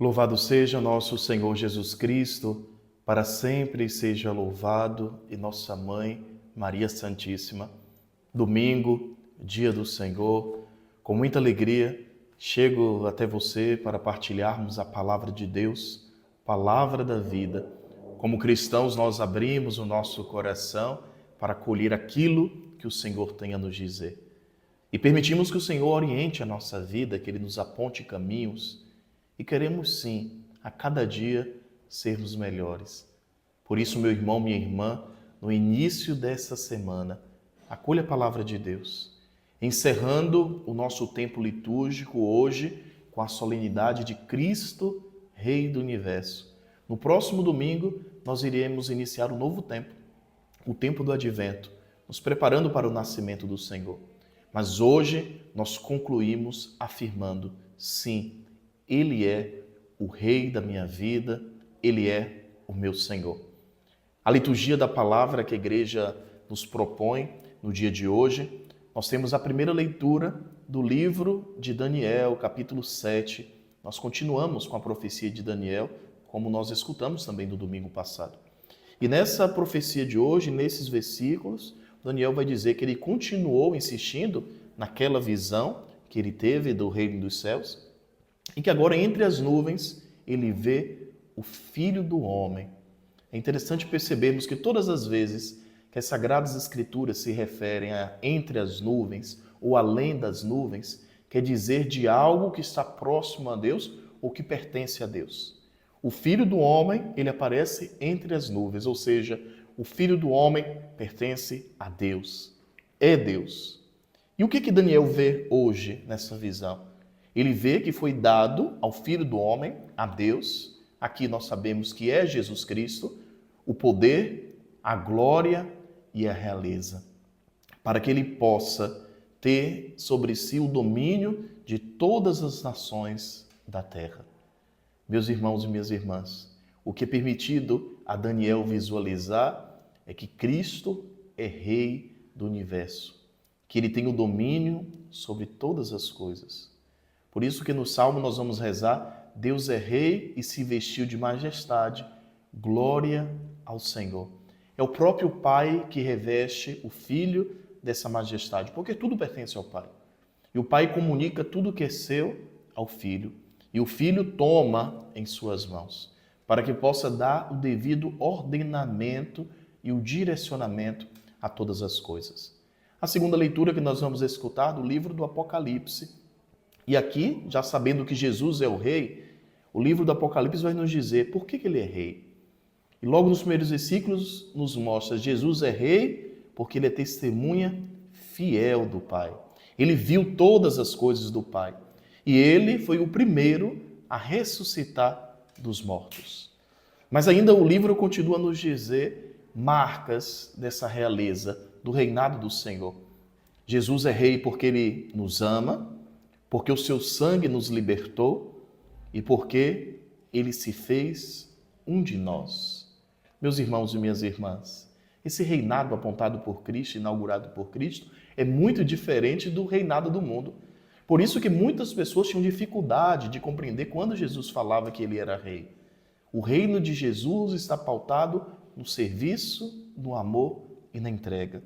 Louvado seja nosso Senhor Jesus Cristo, para sempre seja louvado, e nossa Mãe, Maria Santíssima. Domingo, dia do Senhor, com muita alegria, chego até você para partilharmos a palavra de Deus, palavra da vida. Como cristãos, nós abrimos o nosso coração para acolher aquilo que o Senhor tem a nos dizer. E permitimos que o Senhor oriente a nossa vida, que Ele nos aponte caminhos, e queremos sim, a cada dia, sermos melhores. Por isso, meu irmão, minha irmã, no início dessa semana, acolha a palavra de Deus, encerrando o nosso tempo litúrgico hoje com a solenidade de Cristo, Rei do Universo. No próximo domingo, nós iremos iniciar um novo tempo, o tempo do Advento, nos preparando para o nascimento do Senhor. Mas hoje nós concluímos afirmando, sim, Ele é o Rei da minha vida, Ele é o meu Senhor. A liturgia da palavra que a igreja nos propõe no dia de hoje, nós temos a primeira leitura do livro de Daniel, capítulo 7. Nós continuamos com a profecia de Daniel, como nós escutamos também no domingo passado. E nessa profecia de hoje, nesses versículos, Daniel vai dizer que ele continuou insistindo naquela visão que ele teve do reino dos céus, e que agora entre as nuvens ele vê o Filho do Homem. É interessante percebermos que todas as vezes que as Sagradas Escrituras se referem a entre as nuvens ou além das nuvens, quer dizer de algo que está próximo a Deus ou que pertence a Deus. O Filho do Homem, ele aparece entre as nuvens, ou seja, o Filho do Homem pertence a Deus, é Deus. E o que Daniel vê hoje nessa visão? Ele vê que foi dado ao Filho do Homem, a Deus, aqui nós sabemos que é Jesus Cristo, o poder, a glória e a realeza, para que ele possa ter sobre si o domínio de todas as nações da terra. Meus irmãos e minhas irmãs, o que é permitido a Daniel visualizar é que Cristo é Rei do universo, que ele tem o domínio sobre todas as coisas. Por isso que no Salmo nós vamos rezar, Deus é Rei e se vestiu de majestade, glória ao Senhor. É o próprio Pai que reveste o Filho dessa majestade, porque tudo pertence ao Pai. E o Pai comunica tudo que é seu ao Filho. E o Filho toma em suas mãos, para que possa dar o devido ordenamento e o direcionamento a todas as coisas. A segunda leitura que nós vamos escutar do livro do Apocalipse. E aqui, já sabendo que Jesus é o Rei, o livro do Apocalipse vai nos dizer por que ele é Rei. E logo nos primeiros versículos nos mostra Jesus é Rei porque ele é testemunha fiel do Pai. Ele viu todas as coisas do Pai. E ele foi o primeiro a ressuscitar dos mortos. Mas ainda o livro continua a nos dizer marcas dessa realeza, do reinado do Senhor. Jesus é Rei porque ele nos ama, porque o seu sangue nos libertou e porque ele se fez um de nós. Meus irmãos e minhas irmãs, esse reinado apontado por Cristo, inaugurado por Cristo, é muito diferente do reinado do mundo. Por isso que muitas pessoas tinham dificuldade de compreender quando Jesus falava que ele era rei. O reino de Jesus está pautado no serviço, no amor e na entrega.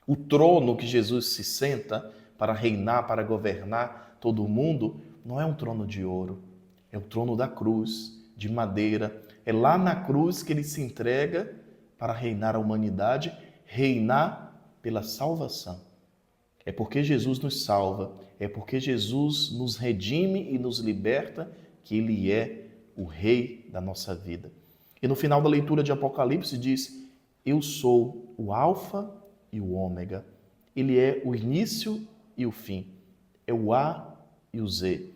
O trono que Jesus se senta para reinar, para governar todo o mundo, não é um trono de ouro, é o trono da cruz, de madeira. É lá na cruz que ele se entrega para reinar a humanidade, reinar pela salvação. É porque Jesus nos salva, é porque Jesus nos redime e nos liberta que ele é o Rei da nossa vida. E no final da leitura de Apocalipse diz, eu sou o Alfa e o Ômega. Ele é o início e o fim. É o A e o Z.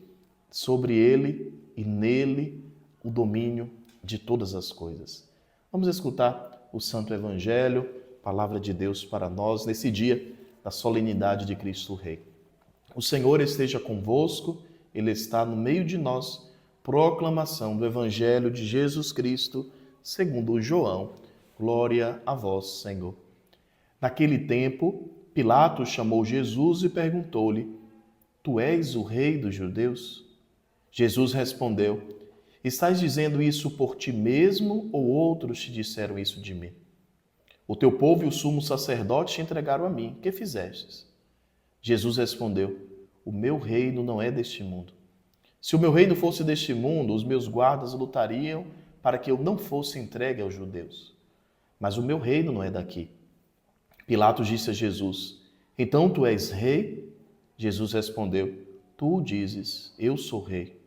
Sobre ele e nele o domínio de todas as coisas. Vamos escutar o Santo Evangelho, palavra de Deus para nós nesse dia da solenidade de Cristo Rei. O Senhor esteja convosco, Ele está no meio de nós. Proclamação do Evangelho de Jesus Cristo, segundo João. Glória a vós, Senhor. Naquele tempo, Pilatos chamou Jesus e perguntou-lhe, Tu és o rei dos judeus? Jesus respondeu, Estás dizendo isso por ti mesmo ou outros te disseram isso de mim? O teu povo e o sumo sacerdote te entregaram a mim. Que fizestes? Jesus respondeu: o meu reino não é deste mundo. Se o meu reino fosse deste mundo, os meus guardas lutariam para que eu não fosse entregue aos judeus. Mas o meu reino não é daqui. Pilatos disse a Jesus: então tu és rei? Jesus respondeu: tu o dizes, eu sou rei.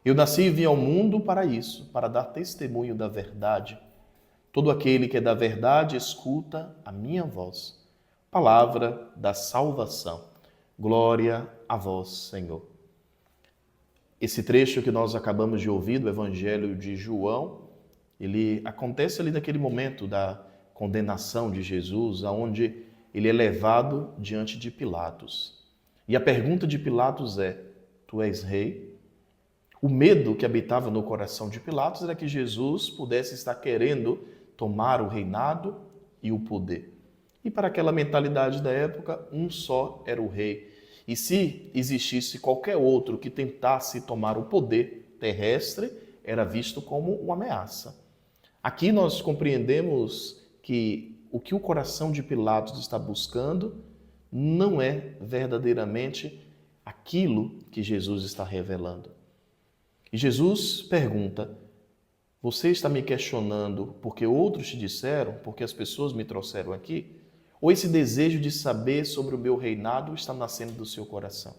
Eu nasci e vim ao mundo para isso, para dar testemunho da verdade. Todo aquele que é da verdade escuta a minha voz. Palavra da salvação. Glória a vós, Senhor. Esse trecho que nós acabamos de ouvir do Evangelho de João, ele acontece ali naquele momento da condenação de Jesus, onde ele é levado diante de Pilatos. E a pergunta de Pilatos é: tu és rei? O medo que habitava no coração de Pilatos era que Jesus pudesse estar querendo tomar o reinado e o poder. E para aquela mentalidade da época, um só era o rei. E se existisse qualquer outro que tentasse tomar o poder terrestre, era visto como uma ameaça. Aqui nós compreendemos que o coração de Pilatos está buscando não é verdadeiramente aquilo que Jesus está revelando. E Jesus pergunta: você está me questionando porque outros te disseram, porque as pessoas me trouxeram aqui? Ou esse desejo de saber sobre o meu reinado está nascendo do seu coração?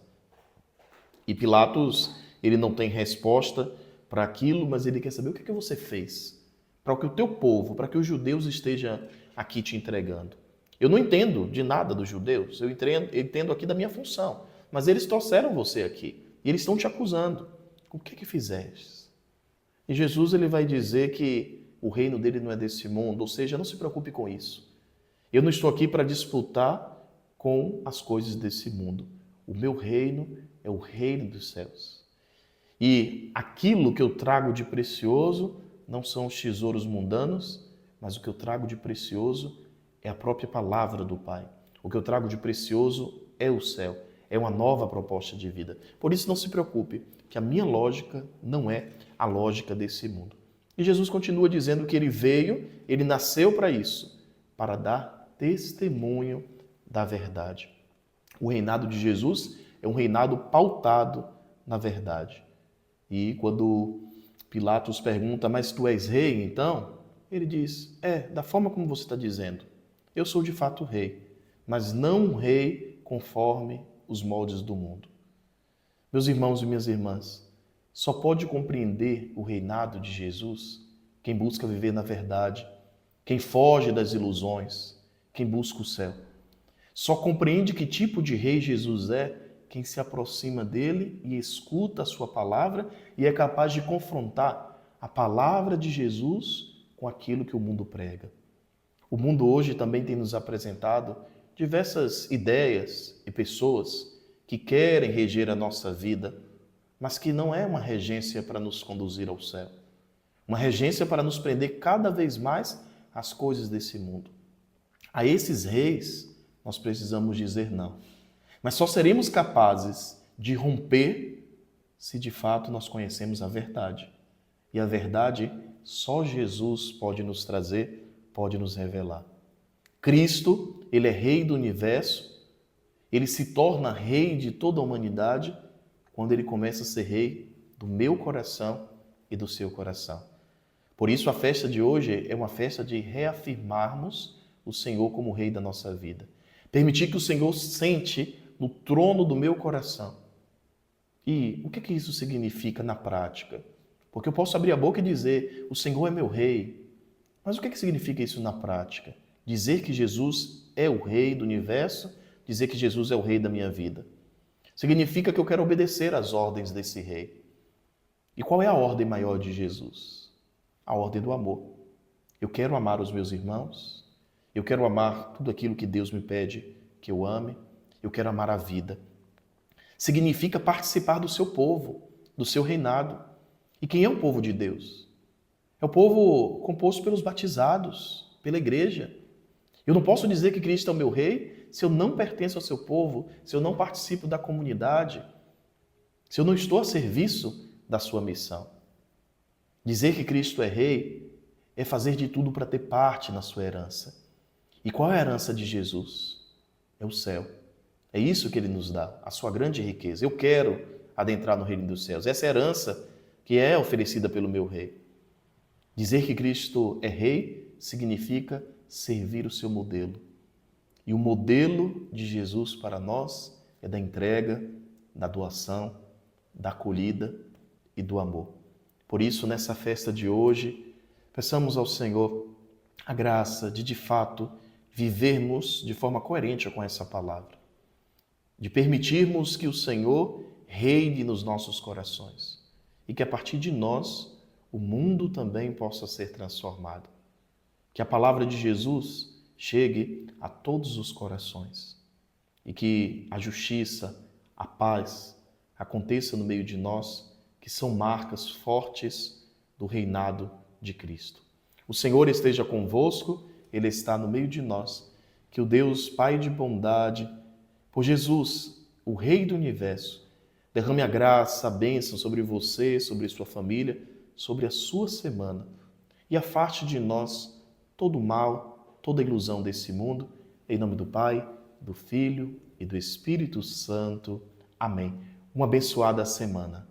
E Pilatos, ele não tem resposta para aquilo, mas ele quer saber o que você fez para que o teu povo, para que os judeus estejam aqui te entregando. Eu não entendo de nada dos judeus, eu entendo aqui da minha função, mas eles trouxeram você aqui e eles estão te acusando. O que fizeste? E Jesus ele vai dizer que o reino dele não é desse mundo, ou seja, não se preocupe com isso. Eu não estou aqui para disputar com as coisas desse mundo. O meu reino é o reino dos céus. E aquilo que eu trago de precioso não são os tesouros mundanos, mas o que eu trago de precioso é a própria palavra do Pai. O que eu trago de precioso é o céu, é uma nova proposta de vida. Por isso não se preocupe, que a minha lógica não é a lógica desse mundo. E Jesus continua dizendo que ele veio, ele nasceu para isso, para dar testemunho da verdade. O reinado de Jesus é um reinado pautado na verdade. E quando Pilatos pergunta: mas tu és rei então? Ele diz: da forma como você está dizendo. Eu sou de fato rei, mas não um rei conforme os moldes do mundo. Meus irmãos e minhas irmãs, só pode compreender o reinado de Jesus quem busca viver na verdade, quem foge das ilusões, quem busca o céu. Só compreende que tipo de rei Jesus é quem se aproxima dele e escuta a sua palavra e é capaz de confrontar a palavra de Jesus com aquilo que o mundo prega. O mundo hoje também tem nos apresentado diversas ideias e pessoas que querem reger a nossa vida, mas que não é uma regência para nos conduzir ao céu. Uma regência para nos prender cada vez mais às coisas desse mundo. A esses reis, nós precisamos dizer não. Mas só seremos capazes de romper se de fato nós conhecemos a verdade. E a verdade só Jesus pode nos trazer, pode nos revelar. Cristo, ele é rei do universo, ele se torna rei de toda a humanidade quando ele começa a ser rei do meu coração e do seu coração. Por isso a festa de hoje é uma festa de reafirmarmos o Senhor como rei da nossa vida. Permitir que o Senhor sente no trono do meu coração. E o que isso significa na prática? Porque eu posso abrir a boca e dizer: o Senhor é meu rei. Mas o que significa isso na prática? Dizer que Jesus é o rei do universo, dizer que Jesus é o rei da minha vida. Significa que eu quero obedecer às ordens desse rei. E qual é a ordem maior de Jesus? A ordem do amor. Eu quero amar os meus irmãos, eu quero amar tudo aquilo que Deus me pede que eu ame, eu quero amar a vida. Significa participar do seu povo, do seu reinado. E quem é o povo de Deus? É o povo composto pelos batizados, pela igreja. Eu não posso dizer que Cristo é o meu rei se eu não pertenço ao seu povo, se eu não participo da comunidade, se eu não estou a serviço da sua missão. Dizer que Cristo é Rei é fazer de tudo para ter parte na sua herança. E qual é a herança de Jesus? É o céu. É isso que Ele nos dá, a sua grande riqueza. Eu quero adentrar no reino dos céus. Essa é a herança que é oferecida pelo meu Rei. Dizer que Cristo é Rei significa servir o seu modelo. E o modelo de Jesus para nós é da entrega, da doação, da acolhida e do amor. Por isso, nessa festa de hoje, peçamos ao Senhor a graça de fato, vivermos de forma coerente com essa palavra. De permitirmos que o Senhor reine nos nossos corações e que a partir de nós o mundo também possa ser transformado. Que a palavra de Jesus chegue a todos os corações e que a justiça, a paz aconteça no meio de nós, que são marcas fortes do reinado de Cristo. O Senhor esteja convosco, Ele está no meio de nós. Que o Deus Pai de bondade, por Jesus, o Rei do Universo, derrame a graça, a bênção sobre você, sobre sua família, sobre a sua semana e afaste de nós todo o mal, toda a ilusão desse mundo. Em nome do Pai, do Filho e do Espírito Santo. Amém. Uma abençoada semana.